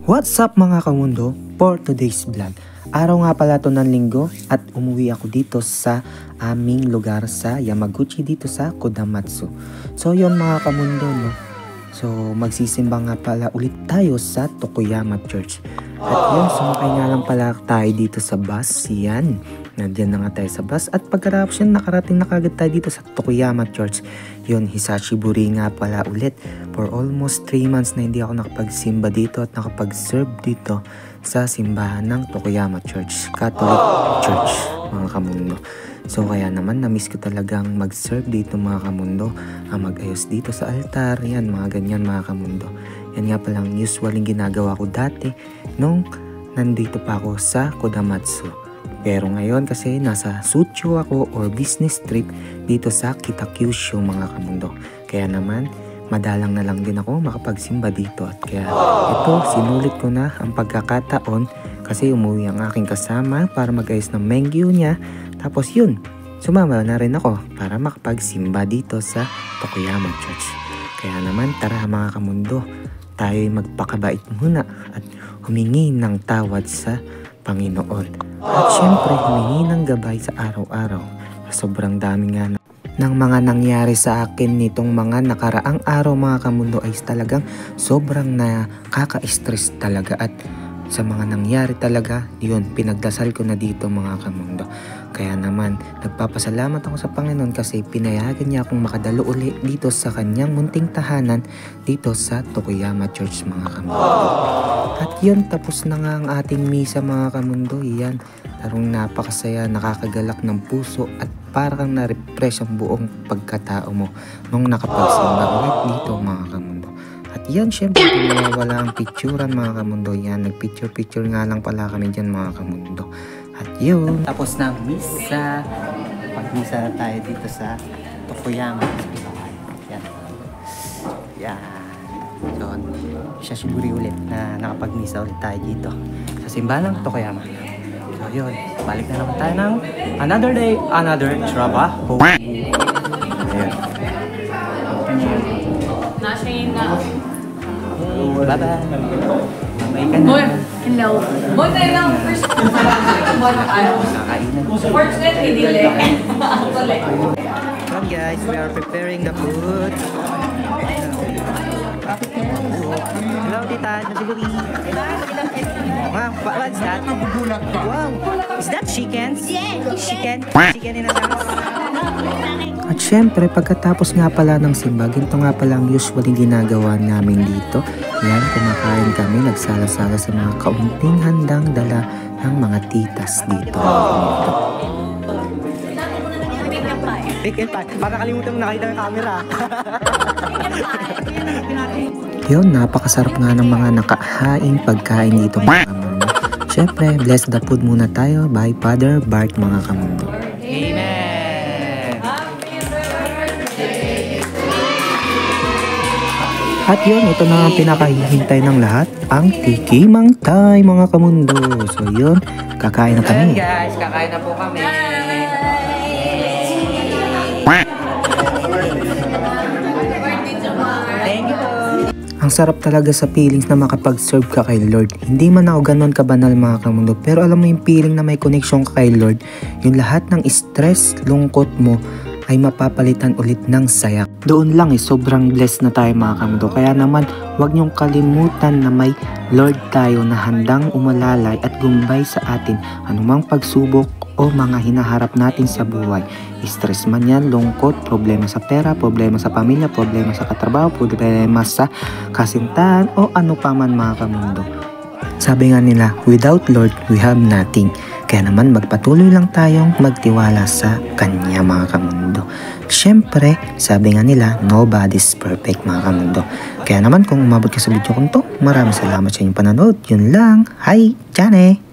What's up mga kamundo? For today's vlog, araw nga pala to ng linggo at umuwi ako dito sa aming lugar sa Yamaguchi dito sa Kodamatsu. So yun mga kamundo, no? So magsisimba nga pala ulit tayo sa Tokuyama Church. At yun, sumakay nga lang pala tayo dito sa bus. Yan, nandiyan na nga tayo sa bus. At pagkatapos yun, nakarating na kagad tayo dito sa Tokuyama Church. Yun, Hisashiburi nga pala ulit. For almost 3 months na hindi ako nakapagsimba dito at nakapag-serve dito sa simbahan ng Tokuyama Church, Catholic Church, mga kamundo. So kaya naman na-miss ko talagang mag-serve dito mga kamundo, mag-ayos dito sa altar, yan mga ganyan mga kamundo. Yan nga palang usually ginagawa ko dati nung nandito pa ako sa Kodamatsu. Pero ngayon kasi nasa Sutyo ako or business trip dito sa Kitakyushu mga kamundo. Kaya naman madalang na lang din ako makapagsimba dito at kaya ito sinulit ko na ang pagkakataon kasi umuwi ang aking kasama para mag-ayos ng mengyu niya. Tapos yun, sumama na rin ako para makapagsimba dito sa Tokuyama Church. Kaya naman tara mga kamundo, tayo'y magpakabait muna at humingi ng tawad sa Panginoon. At syempre humingi ng gabay sa araw-araw. Sobrang dami nga ng mga nangyari sa akin nitong mga nakaraang araw mga kamundo ay talagang sobrang nakaka-stress talaga. At sa mga nangyari talaga, yun, pinagdasal ko na dito mga kamundo. Kaya naman, nagpapasalamat ako sa Panginoon kasi pinayagan niya akong makadalo uli dito sa kanyang munting tahanan dito sa Tokuyama Church mga kamundo. At yun, tapos na nga ang ating misa mga kamundo. Yan, tarong napakasaya, nakakagalak ng puso at parang na-refresh ang buong pagkatao mo nung nakapagsimba ulit dito mga kamundo. At yan, syempre, wala ang picturean mga kamundo. Yan, nagpicture-picture nga lang pala kami dyan mga kamundo. At yun, tapos na misa. Pag-misa na tayo dito sa Tokuyama. Yan. Yan. So, Hisashiburi ulit na nakapag-misa ulit tayo dito sa simbahan ng Tokuyama. So yun, balik na naman tayo ng another day, another trabaho. Ayan. Nasa yun na. Bye-bye. Mamay ka na. Hello. Boy tayo lang first. Boy na tayo. Fortunately, dili. Come guys, we are preparing the food. Hello, tita. Naguluri. Wow, what's that? Wow, is that chicken? Chicken? Chicken in a house? At syempre, pagkatapos nga pala ng simba, ginto nga pala ang usually ginagawa namin dito. Yan, kumakain kami, nagsala-sala sa mga kaunting handang dala ng mga titas dito. Pick and pack. Para kalimutan mo nakita ng camera. Yun, napakasarap nga ng mga nakahaing pagkain dito mga kamundo. Siyempre, bless the food muna tayo by Father Bart mga kamundo. Amen! At yun, ito na ang pinakahihintay ng lahat, ang tikimang time mga kamundo. So yun, kakain na kami. Ayan guys, kakain na po kami. Ang sarap talaga sa feelings na makapag-serve ka kay Lord. Hindi man ako ganun kabanal mga kamundo, pero alam mo yung feeling na may connection ka kay Lord, yung lahat ng stress, lungkot mo ay mapapalitan ulit ng saya. Doon lang sobrang blessed na tayo mga kamundo. Kaya naman, huwag niyong kalimutan na may Lord tayo na handang umalalay at gumbay sa atin anumang pagsubok o mga hinaharap natin sa buhay. Stress man yan, lungkot, problema sa pera, problema sa pamilya, problema sa katrabaho, problema sa kasintahan o ano pa man mga kamundo. Sabi nga nila, without Lord, we have nothing. Kaya naman magpatuloy lang tayong magtiwala sa Kanya mga kamundo. Siyempre, sabi nga nila, nobody's perfect mga kamundo. Kaya naman kung umabot ka sa video kong to, maraming salamat sa inyong panonood. Yun lang. Hi, Chane!